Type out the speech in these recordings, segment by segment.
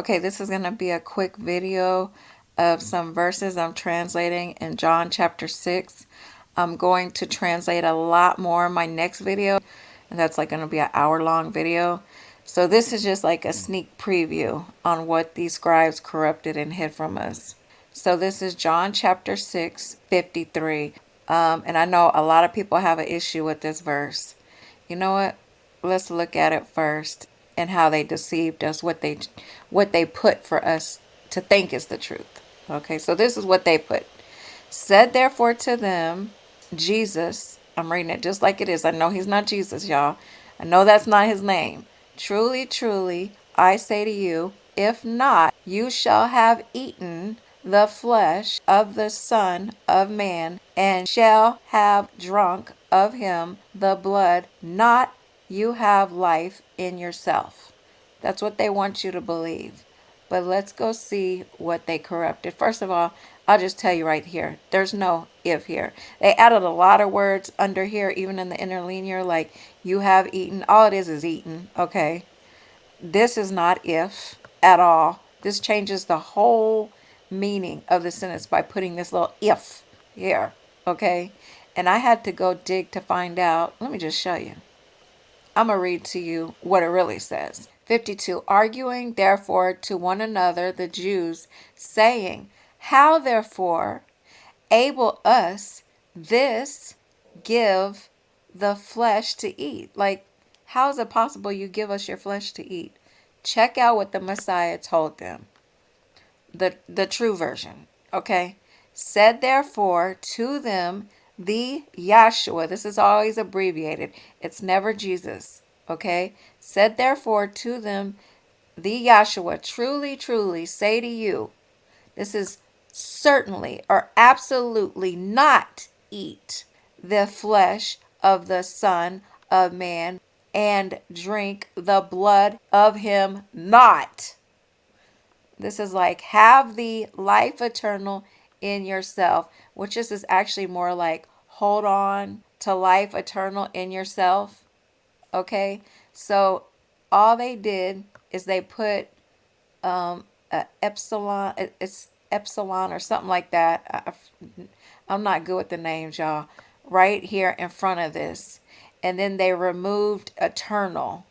Okay, this is going to be a quick video of some verses I'm translating in John chapter 6. I'm going to translate a lot more in my next video, and that's like going to be an hour-long video. So this is just like a sneak preview on what these scribes corrupted and hid from us. So this is John chapter 6, 53. And I know a lot of people have an issue with this verse. You know what? Let's look at it first and how they deceived us, what they put for us to think is the truth. Okay, so this is what they put. Said therefore to them, Jesus, I'm reading it just like it is. I know he's not Jesus, y'all. I know that's not his name. Truly, truly, I say to you, if not, you shall have eaten the flesh of the Son of Man, and shall have drunk of him the blood, not you have life in yourself. That's what they want you to believe. But let's go see what they corrupted. First of all, I'll just tell you right here, there's no if here. They added a lot of words under here, even in the interlinear, like you have eaten. All it is eaten, okay? This is not if at all. This changes the whole meaning of the sentence by putting this little if here, okay? And I had to go dig to find out. Let me just show you. I'm going to read to you what it really says. 52, arguing therefore to one another, the Jews, saying, how therefore able us this give the flesh to eat? Like, how is it possible you give us your flesh to eat? Check out what the Messiah told them. The true version, okay? Said therefore to them, the Yahshua, this is always abbreviated. It's never Jesus, okay? Said therefore to them, the Yahshua, truly, truly say to you, this is certainly or absolutely not eat the flesh of the Son of Man and drink the blood of him not. This is like have the life eternal in yourself, which is actually more like hold on to life eternal in yourself. Okay, so all they did is they put a epsilon, it's epsilon or something like that. I'm not good with the names, y'all. Right here in front of this, and then they removed eternal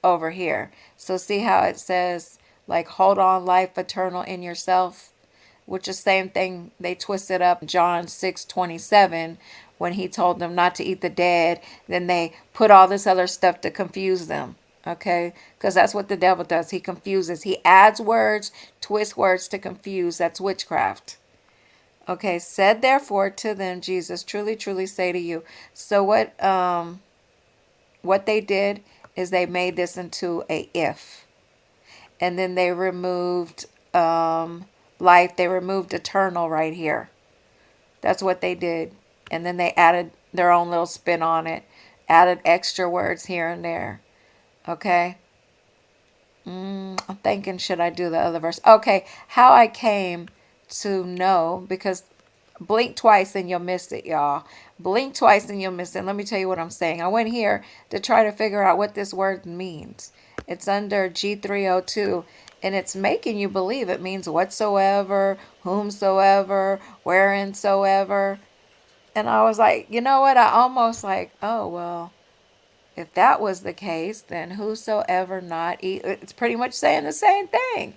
over here. So see how it says like hold on life eternal in yourself, which is the same thing they twisted up John 6:27 when he told them not to eat the dead. Then they put all this other stuff to confuse them. Okay, because that's what the devil does. He confuses. He adds words, twists words to confuse. That's witchcraft. Okay, said therefore to them, Jesus, truly, truly say to you. So what they did is they made this into a if. And then they removed life. They removed eternal right here. That's what they did. And then they added their own little spin on it. Added extra words here and there. Okay. I'm thinking, should I do the other verse? Okay. How I came to know, because blink twice and you'll miss it, y'all. Blink twice and you'll miss it. Let me tell you what I'm saying. I went here to try to figure out what this word means. It's under G302, and it's making you believe it means whatsoever, whomsoever, whereinsoever. And I was like, you know what? I almost like, oh, well, if that was the case, then whosoever not eat, it's pretty much saying the same thing.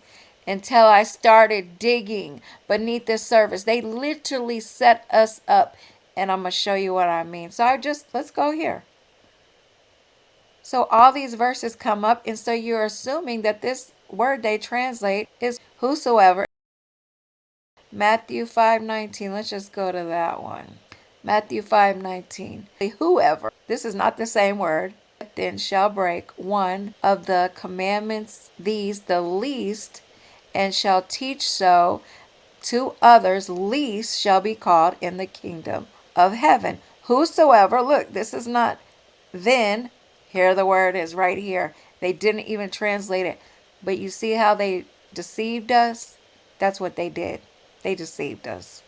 Until I started digging beneath this surface. They literally set us up, and I'm going to show you what I mean. So let's go here. So all these verses come up, and so you're assuming that this word they translate is whosoever. Matthew 5:19, let's just go to that one. Matthew 5:19, whoever, this is not the same word, then shall break one of the commandments, these the least, and shall teach so to others, least shall be called in the kingdom of heaven. Whosoever, look, this is not then. Here the word is right here. They didn't even translate it. But you see how they deceived us? That's what they did. They deceived us.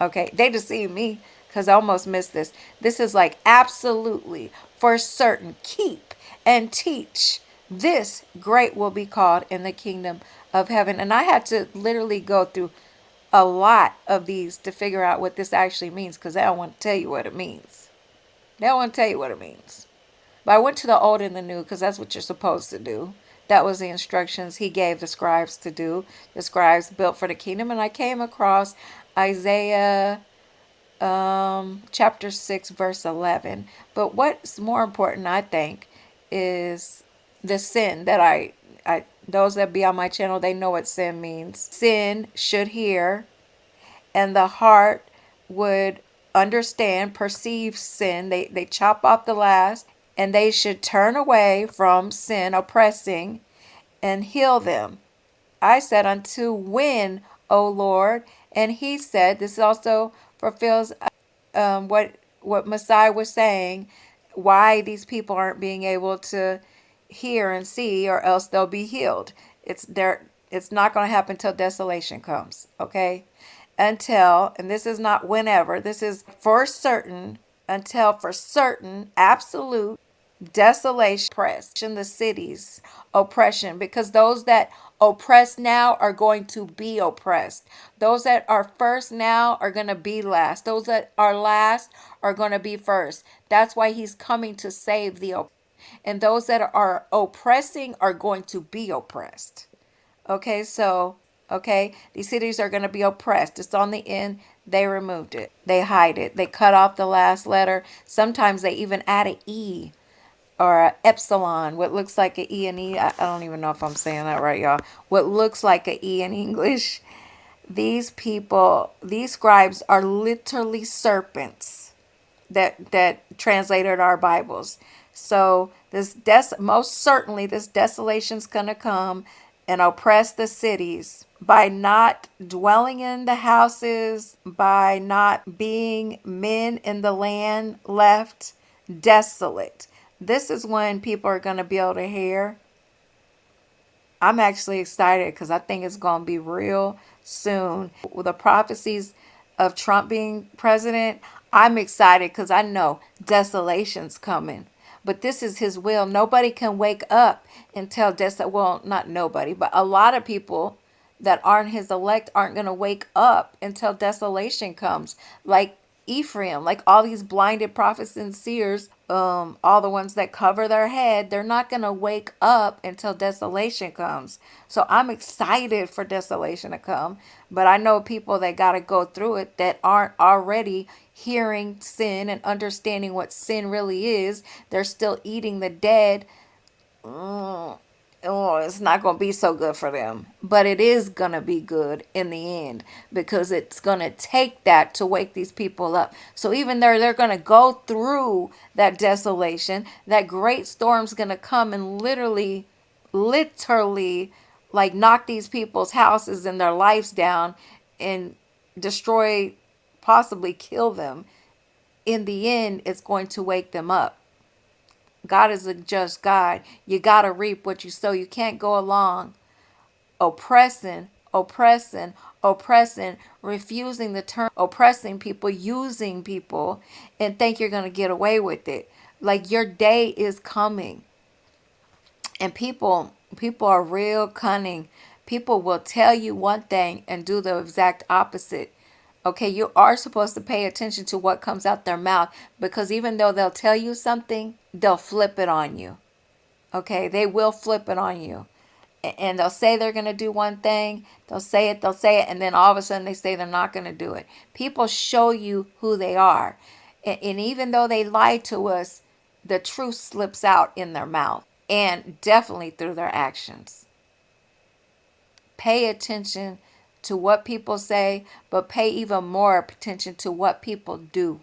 Okay, they deceived me because I almost missed this. This is like absolutely for certain. Keep and teach. This great will be called in the kingdom of heaven. And I had to literally go through a lot of these to figure out what this actually means, because they don't want to tell you what it means. They don't want to tell you what it means. But I went to the old and the new because that's what you're supposed to do. That was the instructions he gave the scribes to do. The scribes built for the kingdom. And I came across Isaiah chapter 6, verse 11. But what's more important, I think, is the sin that I those that be on my channel, they know what sin means. Sin should hear, and the heart would understand, perceive sin. They chop off the last, and they should turn away from sin oppressing and heal them. I said, unto when, O Lord? And he said, this also fulfills what Messiah was saying, why these people aren't being able to hear and see, or else they'll be healed. It's not going to happen till desolation comes, okay? Until, and this is not whenever, this is for certain, until for certain, absolute desolation, oppression, the cities, oppression, because those that oppress now are going to be oppressed. Those that are first now are going to be last. Those that are last are going to be first. That's why he's coming to save the oppressed. And those that are oppressing are going to be oppressed. Okay, so, okay, these cities are going to be oppressed. It's on the end. They removed it. They hide it. They cut off the last letter. Sometimes they even add an E or a epsilon, what looks like an E in I don't even know if I'm saying that right, y'all. What looks like an E in English. These people, these scribes are literally serpents that translated our Bibles. So this most certainly this desolation's gonna come and oppress the cities by not dwelling in the houses, by not being men in the land left desolate. This is when people are going to be able to hear. I'm actually excited because I think it's going to be real soon. With the prophecies of Trump being president, I'm excited because I know desolation's coming. But this is his will. Nobody can wake up until well, not nobody, but a lot of people that aren't his elect aren't going to wake up until desolation comes. Like Ephraim, like all these blinded prophets and seers, all the ones that cover their head, they're not going to wake up until desolation comes. So I'm excited for desolation to come, but I know people that got to go through it that aren't already hearing sin and understanding what sin really is. They're still eating the dead. Oh, it's not going to be so good for them. But it is going to be good in the end, because it's going to take that to wake these people up. So even though they're going to go through that desolation, that great storm's going to come and literally, like knock these people's houses and their lives down and destroy, possibly kill them. In the end, it's going to wake them up. God is a just God. You got to reap what you sow. You can't go along oppressing, refusing the term, oppressing people, using people, and think you're going to get away with it. Like, your day is coming. And people are real cunning. People will tell you one thing and do the exact opposite. Okay, you are supposed to pay attention to what comes out their mouth, because even though they'll tell you something, they'll flip it on you. Okay, they will flip it on you. And they'll say they're going to do one thing, they'll say it, and then all of a sudden they say they're not going to do it. People show you who they are. And even though they lie to us, the truth slips out in their mouth, and definitely through their actions. Pay attention to what people say, but pay even more attention to what people do.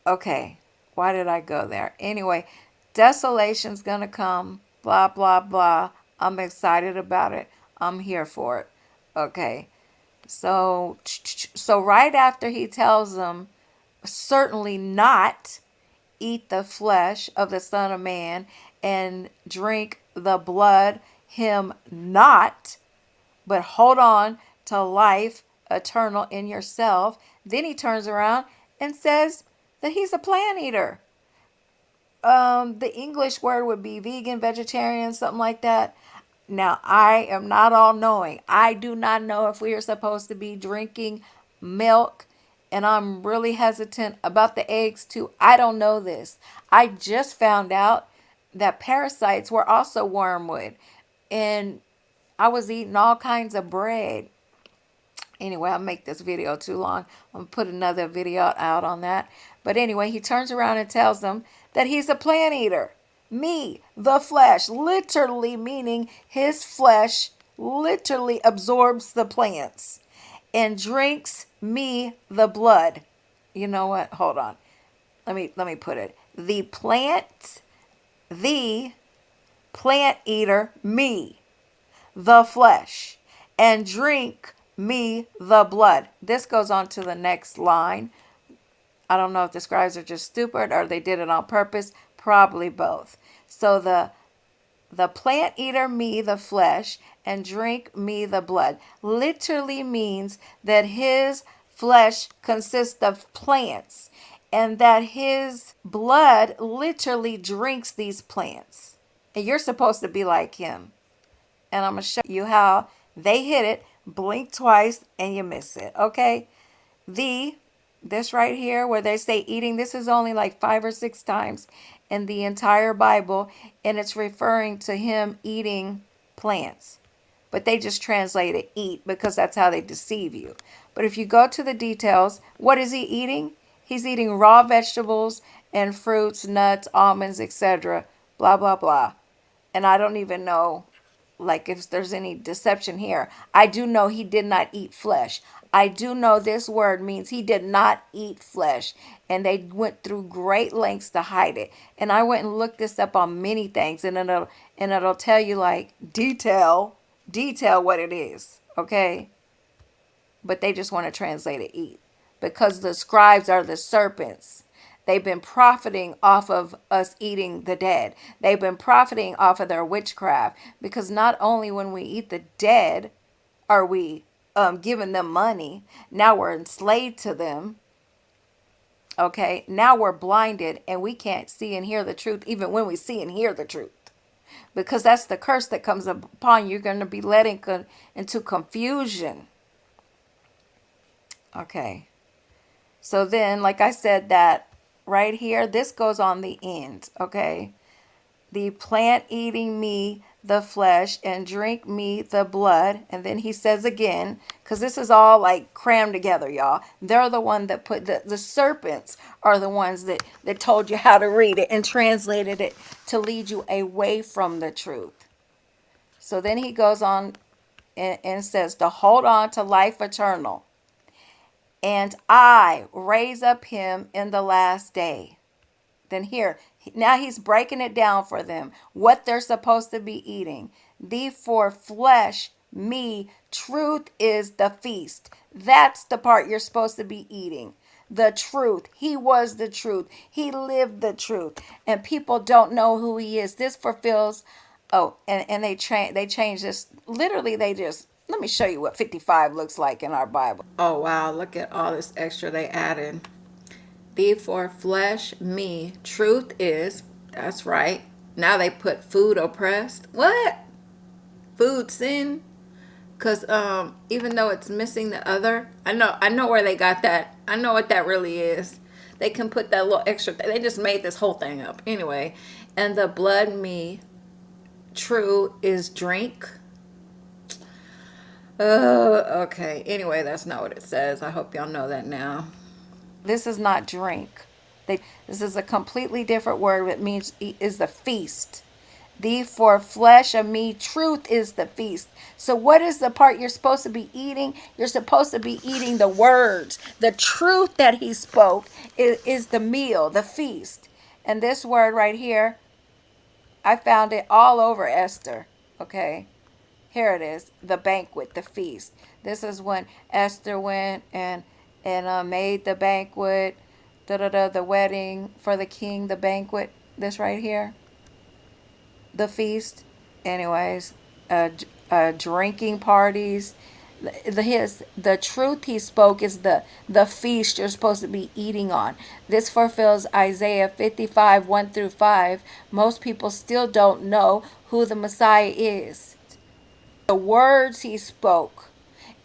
Okay, why did I go there? Anyway, desolation's gonna come, blah, blah, blah. I'm excited about it. I'm here for it. Okay, so right after he tells them, certainly not eat the flesh of the Son of Man and drink the blood, him not, but hold on to life eternal in yourself. Then he turns around and says that he's a plant eater. The English word would be vegan, vegetarian, something like that. Now, I am not all knowing. I do not know if we are supposed to be drinking milk, and I'm really hesitant about the eggs too. I don't know this. I just found out that parasites were also wormwood, and I was eating all kinds of bread. Anyway, I'll make this video too long. I'm gonna put another video out on that. But anyway, he turns around and tells them that he's a plant eater. Me, the flesh, literally meaning his flesh literally absorbs the plants and drinks me, the blood. You know what? Hold on. Let me put it. The plant eater, me, the flesh, and drink me the blood. This goes on to the next line. I don't know if the scribes are just stupid or they did it on purpose. Probably both. So the plant eater, me, the flesh, and drink me the blood literally means that his flesh consists of plants and that his blood literally drinks these plants. And you're supposed to be like him. And I'm going to show you how they hit it. Blink twice and you miss it. Okay. This right here where they say eating, this is only like 5 or 6 times in the entire Bible. And it's referring to him eating plants. But they just translate it eat because that's how they deceive you. But if you go to the details, what is he eating? He's eating raw vegetables and fruits, nuts, almonds, etc. Blah, blah, blah. And I don't even know like if there's any deception here. I do know he did not eat flesh. I do know this word means he did not eat flesh. And they went through great lengths to hide it. And I went and looked this up on many things. And it'll tell you like detail what it is. Okay. But they just want to translate it eat. Because the scribes are the serpents. They've been profiting off of us eating the dead. They've been profiting off of their witchcraft. Because not only when we eat the dead are we giving them money, now we're enslaved to them. Okay, now we're blinded and we can't see and hear the truth even when we see and hear the truth. Because that's the curse that comes upon you. You're going to be led into confusion. Okay. So then, like I said, that right here, this goes on the end, okay? The plant eating me, the flesh, and drink me, the blood. And then he says again, because this is all like crammed together, y'all. They're the one that put, the serpents are the ones that told you how to read it and translated it to lead you away from the truth. So then he goes on and says to hold on to life eternal. And I raise up him in the last day. Then here, now he's breaking it down for them, what they're supposed to be eating. For flesh, me, truth is the feast. That's the part you're supposed to be eating. The truth. He was the truth. He lived the truth. And people don't know who he is. This fulfills, and they change this. Literally, let me show you what 55 looks like in our Bible. Oh, wow. Look at all this extra they added. For flesh, me, truth is, that's right. Now they put food oppressed. What? Food sin? Because even though it's missing the other, I know where they got that. I know what that really is. They can put that little extra, they just made this whole thing up. Anyway, and the blood, me, true is drink. Okay. Anyway, that's not what it says. I hope y'all know that now. This is not drink. This is a completely different word. It means is the feast. For flesh of me, truth is the feast. So what is the part you're supposed to be eating? You're supposed to be eating the words. The truth that he spoke is the meal, the feast. And this word right here, I found it all over Esther. Okay. Here it is, the banquet, the feast. This is when Esther went and made the banquet, the wedding for the king, the banquet. This right here, the feast. Anyways, drinking parties. The truth he spoke is the feast you're supposed to be eating on. This fulfills Isaiah 55, 1 through 5. Most people still don't know who the Messiah is. the words he spoke,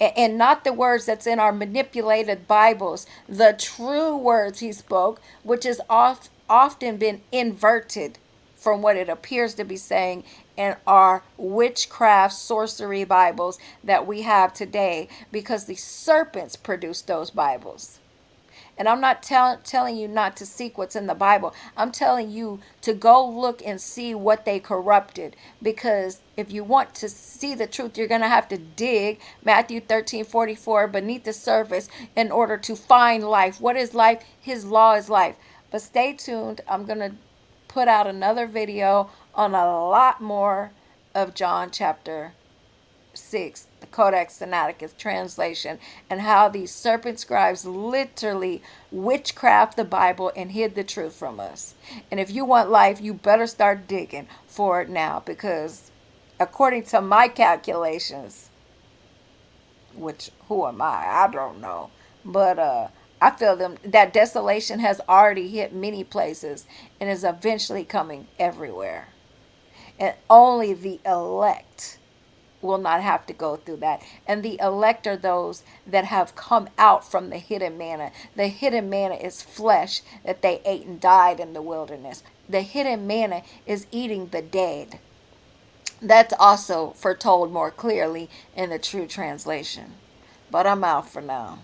and not the words that's in our manipulated Bibles, the true words he spoke, which has often been inverted from what it appears to be saying in our witchcraft sorcery Bibles that we have today, because the serpents produced those Bibles. And I'm not telling you not to seek what's in the Bible. I'm telling you to go look and see what they corrupted. Because if you want to see the truth, you're going to have to dig Matthew 13:44 beneath the surface in order to find life. What is life? His law is life. But stay tuned. I'm going to put out another video on a lot more of John chapter 6, the Codex Sinaiticus translation, and how these serpent scribes literally witchcraft the Bible and hid the truth from us. And if you want life, you better start digging for it now, because according to my calculations, which who am I don't know, but I feel that desolation has already hit many places and is eventually coming everywhere, and only the elect will not have to go through that. And the elect are those that have come out from the hidden manna. The hidden manna is flesh that they ate and died in the wilderness. The hidden manna is eating the dead. That's also foretold more clearly in the true translation. But I'm out for now.